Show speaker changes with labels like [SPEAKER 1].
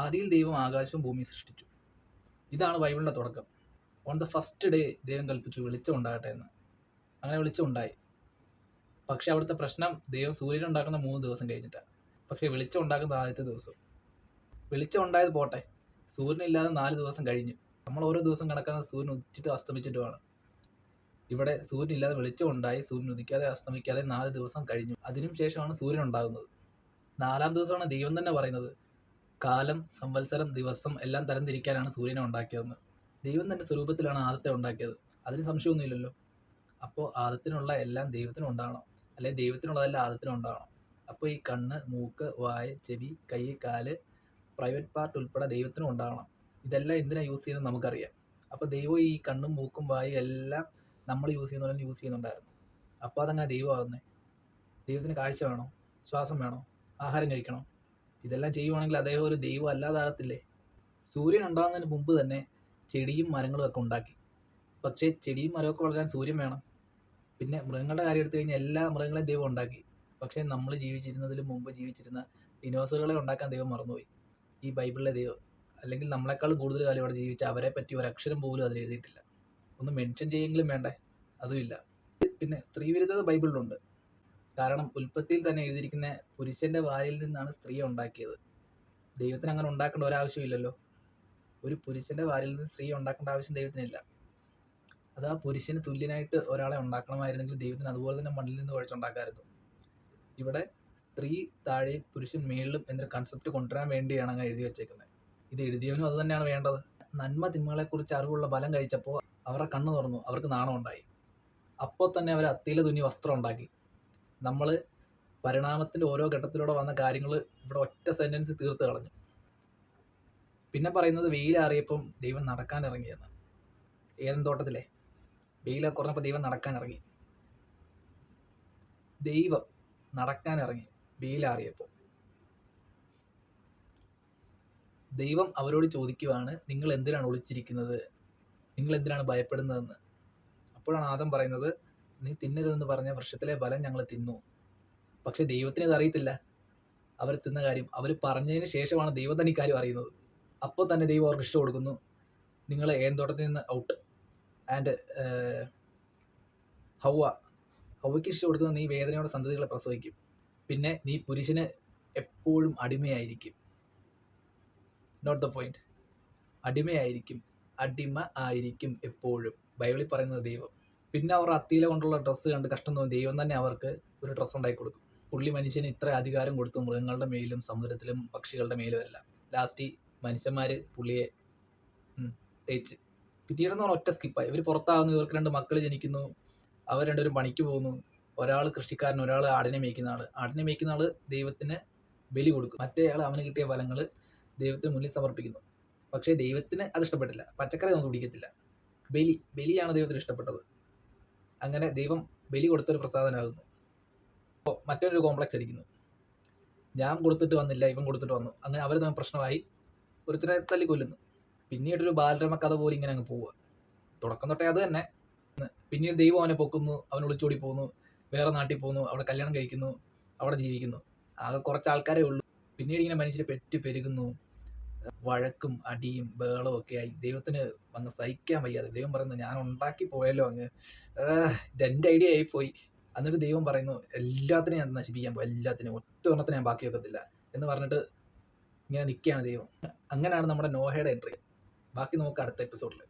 [SPEAKER 1] ആദിയിൽ ദൈവം ആകാശവും ഭൂമിയും സൃഷ്ടിച്ചു. ഇതാണ് ബൈബിളിൻ്റെ തുടക്കം. ഓൺ ദ ഫസ്റ്റ് ഡേ ദൈവം കൽപ്പിച്ചു വെളിച്ചം ഉണ്ടാകട്ടെ എന്ന്. അങ്ങനെ വെളിച്ചം ഉണ്ടായി. പക്ഷെ അവിടുത്തെ പ്രശ്നം, ദൈവം സൂര്യൻ ഉണ്ടാക്കുന്ന 3 ദിവസം കഴിഞ്ഞിട്ടാണ്. പക്ഷേ വെളിച്ചം ഉണ്ടാക്കുന്ന ആദ്യത്തെ ദിവസം. വെളിച്ചം ഉണ്ടായത് പോട്ടെ, സൂര്യനില്ലാതെ 4 ദിവസം കഴിഞ്ഞു. നമ്മൾ ഓരോ ദിവസം കണക്കാക്കുന്ന സൂര്യൻ ഉദിച്ചിട്ട് അസ്തമിച്ചിട്ടുമാണ്. ഇവിടെ സൂര്യനില്ലാതെ വെളിച്ചം ഉണ്ടായി, സൂര്യൻ ഉദിക്കാതെ അസ്തമിക്കാതെ 4 ദിവസം കഴിഞ്ഞു. അതിനും ശേഷമാണ് സൂര്യൻ ഉണ്ടാകുന്നത്. 4-ാം ദിവസമാണ് ദൈവം തന്നെ പറയുന്നത് കാലം, സംവത്സരം, ദിവസം എല്ലാം തരംതിരിക്കാനാണ് സൂര്യനെ ഉണ്ടാക്കിയതെന്ന്. ദൈവം തൻ്റെ സ്വരൂപത്തിലാണ് ആദത്തെ ഉണ്ടാക്കിയത്. അതിന് സംശയമൊന്നുമില്ലല്ലോ. അപ്പോൾ ആദത്തിനുള്ള എല്ലാം ദൈവത്തിനും ഉണ്ടാകണം, അല്ലെങ്കിൽ ദൈവത്തിനുള്ളതെല്ലാം ആദത്തിനും ഉണ്ടാകണം. അപ്പോൾ ഈ കണ്ണ്, മൂക്ക്, വായ, ചെവി, കൈ, കാല്, പ്രൈവറ്റ് പാർട്ട് ഉൾപ്പെടെ ദൈവത്തിനും ഉണ്ടാകണം. ഇതെല്ലാം എന്തിനാണ് യൂസ് ചെയ്യുന്നത് നമുക്കറിയാം. അപ്പോൾ ദൈവം ഈ കണ്ണും മൂക്കും വായും എല്ലാം നമ്മൾ യൂസ് ചെയ്യുന്ന പോലെ യൂസ് ചെയ്യുന്നുണ്ടായിരുന്നു. അപ്പോൾ അതങ്ങനെ ദൈവമാകുന്നത്. ദൈവത്തിന് കാഴ്ച വേണോ, ശ്വാസം വേണോ, ആഹാരം കഴിക്കണം. ഇതെല്ലാം ചെയ്യുവാണെങ്കിൽ അദ്ദേഹം ഒരു ദൈവം അല്ലാതാകത്തില്ലേ? സൂര്യൻ ഉണ്ടാകുന്നതിന് മുമ്പ് തന്നെ ചെടിയും മരങ്ങളും ഒക്കെ ഉണ്ടാക്കി. പക്ഷേ ചെടിയും മരമൊക്കെ വളരാൻ സൂര്യൻ വേണം. പിന്നെ മൃഗങ്ങളുടെ കാര്യം എടുത്തു കഴിഞ്ഞാൽ എല്ലാ മൃഗങ്ങളെയും ദൈവം ഉണ്ടാക്കി. പക്ഷേ നമ്മൾ ജീവിച്ചിരുന്നതിന് മുമ്പ് ജീവിച്ചിരുന്ന ഡിനോസറുകളെ ഉണ്ടാക്കാൻ ദൈവം മറന്നുപോയി. ഈ ബൈബിളിലെ ദൈവം, അല്ലെങ്കിൽ നമ്മളെക്കാളും കൂടുതൽ കാലം അവിടെ ജീവിച്ച അവരെ പറ്റി ഒരക്ഷരം പോലും അതിൽ എഴുതിയിട്ടില്ല. ഒന്ന് മെൻഷൻ ചെയ്യെങ്കിലും വേണ്ടേ? അതുമില്ല. പിന്നെ സ്ത്രീവിരുദ്ധത ബൈബിളിലുണ്ട്. കാരണം ഉൽപ്പത്തിയിൽ തന്നെ എഴുതിയിരിക്കുന്ന പുരുഷൻ്റെ വായിൽ നിന്നാണ് സ്ത്രീയെ ഉണ്ടാക്കിയത്. ദൈവത്തിന് അങ്ങനെ ഉണ്ടാക്കേണ്ട ഒരാവശ്യമില്ലല്ലോ. ഒരു പുരുഷൻ്റെ വായിൽ നിന്ന് സ്ത്രീയെ ഉണ്ടാക്കേണ്ട ആവശ്യം ദൈവത്തിനില്ല. അത് ആ പുരുഷന് തുല്യനായിട്ട് ഒരാളെ ഉണ്ടാക്കണമായിരുന്നെങ്കിൽ ദൈവത്തിന് അതുപോലെ തന്നെ മണ്ണിൽ നിന്ന് കുഴച്ചുണ്ടാക്കാമായിരുന്നു. ഇവിടെ സ്ത്രീ താഴെയും പുരുഷൻ മേളിലും എന്നൊരു കൺസെപ്റ്റ് കൊണ്ടുവരാൻ വേണ്ടിയാണ് അങ്ങനെ എഴുതി വെച്ചേക്കുന്നത്. ഇത് എഴുതിയവനും അത് തന്നെയാണ് വേണ്ടത്. നന്മ തിന്മകളെക്കുറിച്ച് അറിവുള്ള ഫലം കഴിച്ചപ്പോൾ അവരുടെ കണ്ണ് തുറന്നു, അവർക്ക് നാണം ഉണ്ടായി. അപ്പോൾ തന്നെ അവർ അത്തിയിലെ തുന്നി വസ്ത്രം ഉണ്ടാക്കി. നമ്മൾ പരിണാമത്തിൻ്റെ ഓരോ ഘട്ടത്തിലൂടെ വന്ന കാര്യങ്ങൾ ഇവിടെ ഒറ്റ സെൻറ്റൻസ് തീർത്ത് കളഞ്ഞു. പിന്നെ പറയുന്നത് വെയിലാറിയപ്പം ദൈവം നടക്കാൻ ഇറങ്ങിയെന്ന്. ഏദൻ തോട്ടത്തിലെ വെയിലൊക്കെ കുറഞ്ഞപ്പോൾ ദൈവം നടക്കാൻ ഇറങ്ങി. ദൈവം നടക്കാൻ ഇറങ്ങി വെയിലാറിയപ്പോൾ. ദൈവം അവരോട് ചോദിക്കുവാണ്, നിങ്ങൾ എന്തിനാണ് ഒളിച്ചിരിക്കുന്നത്, നിങ്ങൾ എന്തിനാണ് ഭയപ്പെടുന്നതെന്ന്. അപ്പോഴാണ് ആദം പറയുന്നത്, നീ തിന്നരുതെന്ന് പറഞ്ഞ വൃക്ഷത്തിലെ ഫലം ഞങ്ങൾ തിന്നു. പക്ഷെ ദൈവത്തിന് ഇത് അറിയത്തില്ല, അവർ തിന്ന കാര്യം. അവർ പറഞ്ഞതിന് ശേഷമാണ് ദൈവം തന്നെ ഇക്കാര്യം അറിയുന്നത്. അപ്പോൾ തന്നെ ദൈവം അവർക്ക് ഇഷ്ടം കൊടുക്കുന്നു, നിങ്ങൾ ഏന്തോട്ടത്തിൽ നിന്ന് ഔട്ട്. ആൻഡ് ഹൗവയ്ക്ക് ഇഷ്ടം കൊടുക്കുന്നത്, നീ വേദനയോടെ സന്തതികളെ പ്രസവിക്കും. പിന്നെ നീ പുരുഷന് എപ്പോഴും അടിമയായിരിക്കും. Not the point. അടിമയായിരിക്കും, അടിമ ആയിരിക്കും എപ്പോഴും. ബൈബിളിൽ പറയുന്നത് ദൈവം. പിന്നെ അവർ അത്തിയില കൊണ്ടുള്ള ഡ്രസ്സ് കണ്ട് കഷ്ടം തോന്നി ദൈവം തന്നെ അവർക്ക് ഒരു ഡ്രസ്സ് ഉണ്ടാക്കി കൊടുക്കും. പുള്ളി മനുഷ്യന് ഇത്ര അധികാരം കൊടുത്തു, മൃഗങ്ങളുടെ മേലും സമുദ്രത്തിലും പക്ഷികളുടെ മേലും എല്ലാം. ലാസ്റ്റ് മനുഷ്യന്മാർ പുള്ളിയെ തേച്ച്. പിന്നീടെന്ന് പറഞ്ഞാൽ ഒറ്റ സ്കിപ്പായി. ഇവർ പുറത്താകുന്നു, ഇവർക്ക് 2 മക്കൾ ജനിക്കുന്നു, അവർ രണ്ടുപേരും പണിക്ക് പോകുന്നു. ഒരാൾ കൃഷിക്കാരൻ, ഒരാൾ ആടിനെ മേയ്ക്കുന്ന ആൾ. ആടിനെ മേയ്ക്കുന്ന ആൾ ദൈവത്തിന് ബലി കൊടുക്കും, മറ്റേ ആൾ അവന് കിട്ടിയ ഫലങ്ങൾ ദൈവത്തിന് മുന്നിൽ സമർപ്പിക്കുന്നു. പക്ഷേ ദൈവത്തിന് അത് ഇഷ്ടപ്പെട്ടില്ല. പച്ചക്കറി ഒന്നും കുടിക്കത്തില്ല. ബലിയാണ് ദൈവത്തിന് ഇഷ്ടപ്പെട്ടത്. അങ്ങനെ ദൈവം ബലി കൊടുത്തൊരു പ്രസാദനാകുന്നു. അപ്പോൾ മറ്റൊരു കോംപ്ലക്സ് അടിക്കുന്നു, ഞാൻ കൊടുത്തിട്ട് വന്നില്ല, ഇവൻ കൊടുത്തിട്ട് വന്നു. അങ്ങനെ അവർ തമ്മിൽ പ്രശ്നമായി, ഒരുത്തരെ തല്ലി കൊല്ലുന്നു. പിന്നീടൊരു ബാലരമ കഥ പോലെ ഇങ്ങനെ അങ്ങ് പോവുക. തുടക്കം തൊട്ടേ അത് തന്നെ. പിന്നീട് ദൈവം അവനെ പൊക്കുന്നു, അവൻ ഒളിച്ചോടി പോകുന്നു, വേറെ നാട്ടിൽ പോകുന്നു, അവിടെ കല്യാണം കഴിക്കുന്നു, അവിടെ ജീവിക്കുന്നു. ആകെ കുറച്ച് ആൾക്കാരേ ഉള്ളൂ. പിന്നീട് ഇങ്ങനെ മനുഷ്യരെ പെറ്റ് പെരുകുന്നു, വഴക്കും അടിയും ബഹളവും ഒക്കെ ആയി. ദൈവത്തിന് അങ്ങ് സഹിക്കാൻ വയ്യാതെ ദൈവം പറയുന്നു, ഞാൻ ഉണ്ടാക്കി പോയല്ലോ അങ്ങ്, ഇതെൻ്റെ ഐഡിയ ആയിപ്പോയി. എന്നിട്ട് ദൈവം പറയുന്നു, എല്ലാത്തിനെയും ഞാൻ നശിപ്പിക്കാൻ പോകും, എല്ലാത്തിനെയും, ഒറ്റ എണ്ണത്തിനെ ഞാൻ ബാക്കി വെക്കത്തില്ല എന്ന് പറഞ്ഞിട്ട് ഇങ്ങനെ നിൽക്കുകയാണ് ദൈവം. അങ്ങനെയാണ് നമ്മുടെ നോഹയുടെ എൻട്രി. ബാക്കി നമുക്ക് അടുത്ത എപ്പിസോഡിൽ.